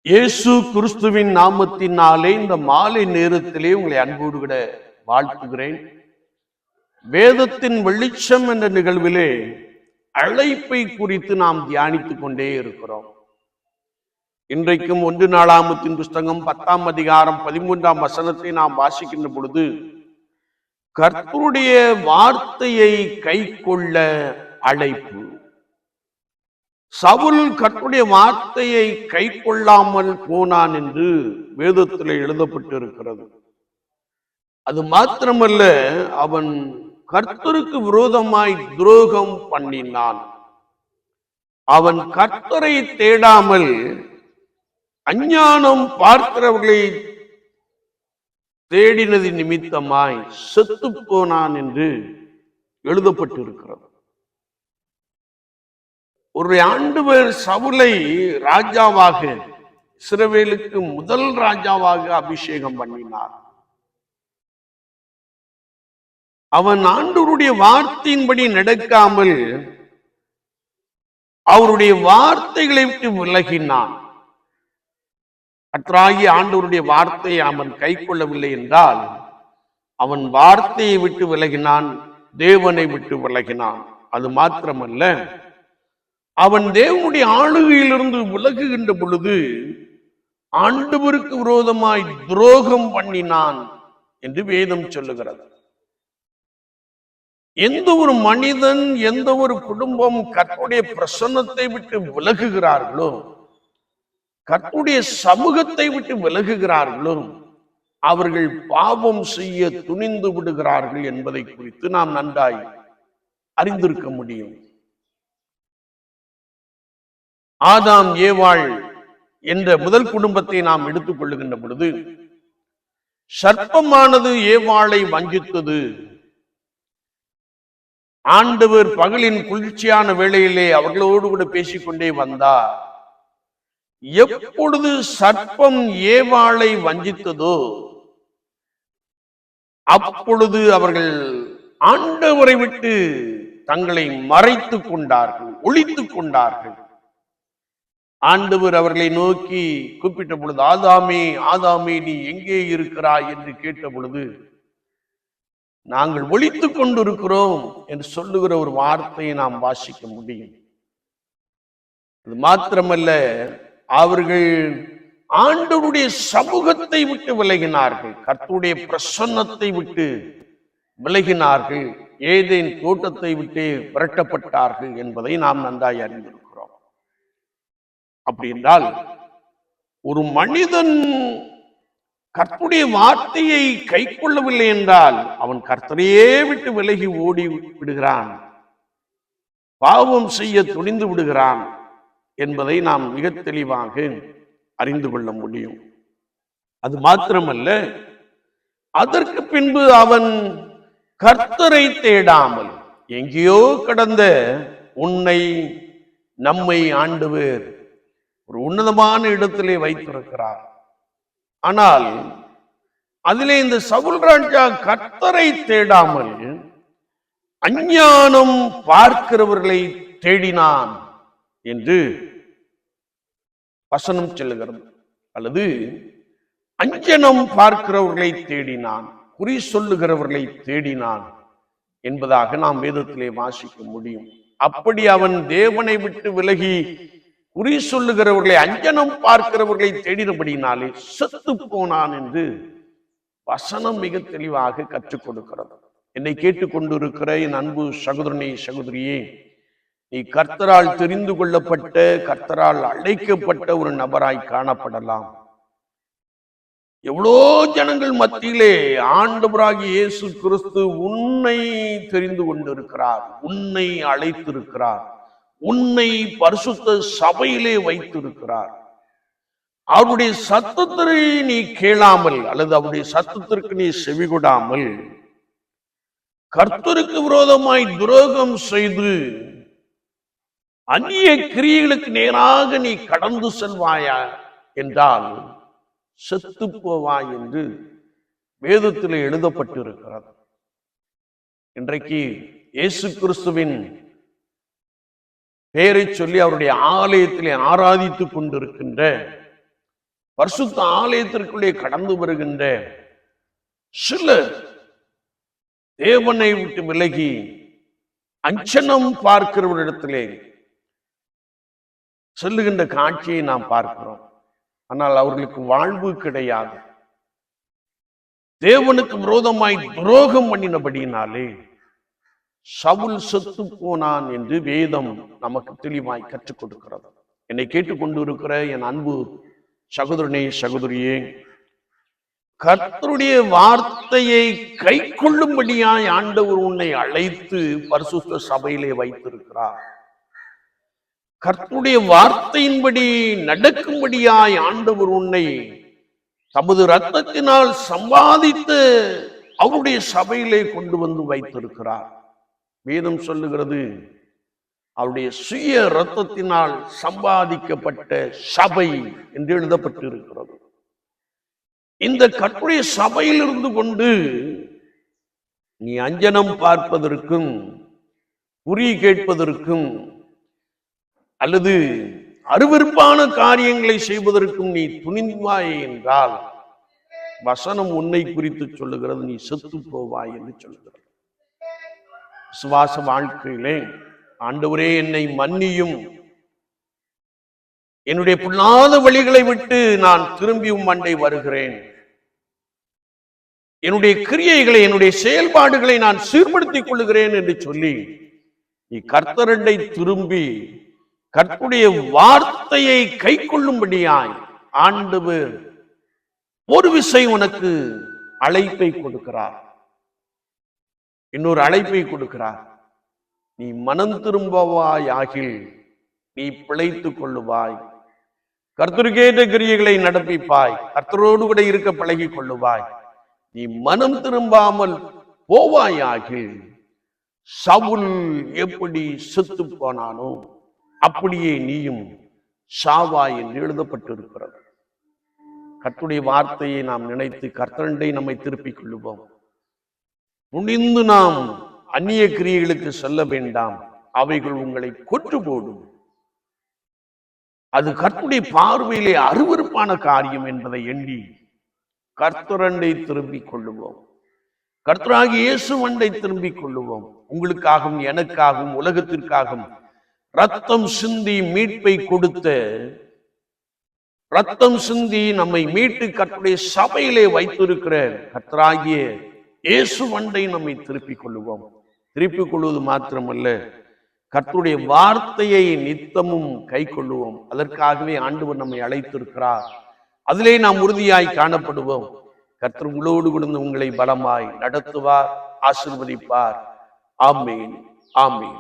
இயேசு கிறிஸ்துவின் நாமத்தினாலே இந்த மாலை நேரத்திலே உங்களை அன்போடு கூட வாழ்த்துகிறேன். வேதத்தின் வெளிச்சம் என்ற நிகழ்விலே அழைப்பை குறித்து நாம் தியானித்துக் கொண்டே இருக்கிறோம். இன்றைக்கும் 1 நாளாகமத்தின் புஸ்தகம் 10ஆம் அதிகாரம் 13ஆம் வசனத்தை நாம் வாசிக்கின்ற பொழுது, கர்த்தருடைய வார்த்தையை கைக்கொள்ள அழைப்பு. சவுல் கர்த்தருடைய வார்த்தையை கை கொள்ளாமல் போனான் என்று வேதத்தில் எழுதப்பட்டிருக்கிறது. அது மாத்திரமல்ல, அவன் கர்த்தருக்கு விரோதமாய் துரோகம் பண்ணினான். அவன் கர்த்தரை தேடாமல் அஞ்ஞானம் பார்க்கிறவர்களை தேடினது நிமித்தமாய் செத்து போனான் என்று எழுதப்பட்டிருக்கிறது. ஒரு ஆண்டவர் சவுலை ராஜாவாக, இஸ்ரவேலுக்கு முதல் ராஜாவாக அபிஷேகம் பண்ணினார். அவன் ஆண்டவருடைய வார்த்தையின்படி நடக்காமல் அவருடைய வார்த்தைகளை விட்டு விலகினான். கர்த்தராகிய ஆண்டவருடைய வார்த்தையை அவன் கை கொள்ளவில்லை என்றால் அவன் வார்த்தையை விட்டு விலகினான், தேவனை விட்டு விலகினான். அது மாத்திரமல்ல, அவன் தேவனுடைய ஆளுகையிலிருந்து விலகுகின்ற பொழுது ஆண்டவருக்கு விரோதமாய் துரோகம் பண்ணினான் என்று வேதம் சொல்லுகிறது. எந்த ஒரு மனிதன், எந்த ஒரு குடும்பம் கர்த்தருடைய பிரசன்னத்தை விட்டு விலகுகிறார்களோ, கர்த்தருடைய சமூகத்தை விட்டு விலகுகிறார்களோ, அவர்கள் பாவம் செய்ய துணிந்து விடுகிறார்கள் என்பதை குறித்து நாம் நன்றாய் அறிந்திருக்க முடியும். ஆதாம் ஏவாள் என்ற முதல் குடும்பத்தை நாம் எடுத்துக் கொள்ளுகின்ற பொழுது, சர்ப்பமானது ஏவாளை வஞ்சித்தது. ஆண்டவர் பகலின் குளிர்ச்சியான வேளையிலே அவர்களோடு கூட பேசிக்கொண்டே வந்தார். எப்பொழுது சர்ப்பம் ஏவாளை வஞ்சித்ததோ அப்பொழுது அவர்கள் ஆண்டவரை விட்டு தங்களை மறைத்துக் கொண்டார்கள், ஒளித்துக் கொண்டார்கள். ஆண்டவர் அவர்களை நோக்கி கூப்பிட்ட பொழுது, ஆதாமே ஆதாமே நீ எங்கே இருக்கிறாய் என்று கேட்ட பொழுது, நாங்கள் ஒளித்துக் கொண்டிருக்கிறோம் என்று சொல்லுகிற ஒரு வார்த்தையை நாம் வாசிக்க முடியும். அது மாத்திரமல்ல, அவர்கள் ஆண்டவருடைய சமூகத்தை விட்டு விலகினார்கள், கர்த்தருடைய பிரசன்னத்தை விட்டு விலகினார்கள், ஏதேன் தோட்டத்தை விட்டு விரட்டப்பட்டார்கள் என்பதை நாம் நன்றாய் அறிந்திருக்கிறோம். அப்படி என்றால், ஒரு மனிதன் கர்த்தருடைய வார்த்தையை கை கொள்ளவில்லை என்றால் அவன் கர்த்தரையே விட்டு விலகி ஓடி விடுகிறான், பாவம் செய்ய துணிந்து விடுகிறான் என்பதை நாம் மிக தெளிவாக அறிந்து கொள்ள முடியும். அது மாத்திரமல்ல, அதற்கு பின்பு அவன் கர்த்தரை தேடாமல் எங்கேயோ கடந்த உன்னை நம்மை ஆண்டவர் ஒரு உன்னதமான இடத்திலே வைத்திருக்கிறார். ஆனால் அதிலே இந்த சவுல் ராஜா கர்த்தரை தேடாமல் அஞ்ஞானம் பார்க்கிறவர்களை தேடினான் என்று வசனம் சொல்லுகிறது. அல்லது அஞ்சனம் பார்க்கிறவர்களை தேடினான், குறி சொல்லுகிறவர்களை தேடினான் என்பதாக நாம் வேதத்திலே வாசிக்க முடியும். அப்படி அவன் தேவனை விட்டு விலகி குறி சொல்லுகிறவர்களை, அஞ்சனம் பார்க்கிறவர்களை தேடினபடினாலே செத்து போனான் என்று வசனம் மிக தெளிவாக கற்றுக் கொடுக்கிறது. என்னை கேட்டுக்கொண்டிருக்கிற என் அன்பு சகோதரனே, சகோதரியே, நீ கர்த்தரால் தெரிந்து கொள்ளப்பட்ட, கர்த்தரால் அழைக்கப்பட்ட ஒரு நபராய் காணப்படலாம். எவ்வளோ ஜனங்கள் மத்தியிலே ஆண்டவராகிய இயேசு கிறிஸ்து உன்னை தெரிந்து கொண்டிருக்கிறார், உன்னை அழைத்திருக்கிறார், உன்னை பரிசுத்த சபையிலே வைத்திருக்கிறார். அவருடைய சத்தத்தை நீ கேளாமல், அல்லது அவருடைய சத்தத்திற்கு நீ செவிகொடாமல் கர்த்தருக்கு விரோதமாய் துரோகம் செய்து அந்நிய கிரியைகளுக்கு நேராக நீ கடந்து செல்வாயா என்றால் செத்து போவாய் என்று வேதத்தில் எழுதப்பட்டிருக்கிறது. இன்றைக்கு இயேசு கிறிஸ்துவின் பெயரை சொல்லி அவருடைய ஆலயத்திலே ஆராதித்துக் கொண்டிருக்கின்ற பரிசுத்த ஆலயத்திற்குள்ளே கடந்து வருகின்ற சிலர் தேவனை விட்டு விலகி அஞ்சனம் பார்க்கிறவரிடத்திலே செல்லுகின்ற காட்சியை நாம் பார்க்கிறோம். ஆனால் அவர்களுக்கு வாழ்வு கிடையாது. தேவனுக்கு விரோதமாய் துரோகம் பண்ணினபடியினாலே சவுல் செத்து போனான் என்று வேதம் நமக்கு தெளிவாய் கற்றுக் கொடுக்கிறது. என்னை கேட்டுக்கொண்டு இருக்கிற என் அன்பு சகோதரனே, சகோதரியே, கர்த்தருடைய வார்த்தையை கை கொள்ளும்படியாய் ஆண்டவர் உன்னை அழைத்து பரிசுத்த சபையிலே வைத்திருக்கிறார். கர்த்தருடைய வார்த்தையின்படி நடக்கும்படியாய் ஆண்டவர் உன்னை தமது இரத்தத்தினால் சம்பாதித்து அவருடைய சபையிலே கொண்டு வந்து வைத்திருக்கிறார். வேதம் சொல்லுகிறது, அவருடைய சுய இரத்தத்தினால் சம்பாதிக்கப்பட்ட சபை என்று எழுதப்பட்டிருக்கிறது. இந்த கர்த்தருடைய சபையில் இருந்து கொண்டு நீ அஞ்சனம் பார்ப்பதற்கும் குறி கேட்பதற்கும் அல்லது அருவருப்பான காரியங்களை செய்வதற்கும் நீ துணிவாய் என்றால் வசனம் உன்னை குறித்து சொல்லுகிறது, நீ செத்து போவாய் என்று சொல்லுகிறது. விசுவாச வாழ்க்கையிலே ஆண்டவரே என்னை மன்னியும், என்னுடைய பொல்லாத வழிகளை விட்டு நான் திரும்பி உம்மண்டை வருகிறேன், என்னுடைய கிரியைகளை என்னுடைய செயல்பாடுகளை நான் சீர்படுத்திக் கொள்ளுகிறேன் என்று சொல்லி நீ கர்த்தரண்டை திரும்பி கர்த்தருடைய வார்த்தையை கை கொள்ளும்படியாய் ஆண்டவர் ஒரு விசை உனக்கு அழைப்பை கொடுக்கிறார், இன்னொரு அழைப்பை கொடுக்கிறார். நீ மனம் திரும்பவாய் ஆகில் நீ பிழைத்துக் கொள்ளுவாய், கர்த்தருக்கேற்ற கிரியைகளை நடப்பிப்பாய், கர்த்தரோடு கூட இருக்க பழகி கொள்ளுவாய். நீ மனம் திரும்பாமல் போவாய் ஆகில் சவுல் எப்படி செத்து போனானோ அப்படியே நீயும் சாவாய் என்று எழுதப்பட்டிருக்கிறது. கர்த்தருடைய வார்த்தையை நாம் நினைத்து கர்த்தரண்டை நம்மை திருப்பிக் கொள்ளுவோம். முடிந்து நாம் அந்நிய கிரியைகளுக்கு செல்ல வேண்டாம், அவைகள் உங்களை கொன்று போடும். அது கர்த்தருடைய பார்வையிலே அருவருப்பான காரியம் என்பதை எண்ணி கர்த்தரண்டை திரும்பிக் கொள்ளுவோம். கர்த்தராகிய இயேசு அண்டை திரும்பிக் கொள்ளுவோம். உங்களுக்காகவும் எனக்காகவும் உலகத்திற்காகவும் ரத்தம் சிந்தி மீட்பை கொடுத்த, ரத்தம் சிந்தி நம்மை மீட்டு கர்த்தருடைய சபையிலே வைத்திருக்கிற கர்த்தராகிய இயேசு அண்டை நம்மை திருப்பிக் கொள்ளுவோம். திருப்பிக் கொள்வது மாத்திரமல்ல, கர்த்தருடைய வார்த்தையை நித்தமும் கை கொள்ளுவோம். அதற்காகவே ஆண்டவர் நம்மை அழைத்திருக்கிறார். அதிலே நாம் உறுதியாய் காணப்படுவோம். கர்த்தர் உங்களோடு கொடுத்து உங்களை பலமாய் நடத்துவார், ஆசீர்வதிப்பார். ஆமேன், ஆமேன்.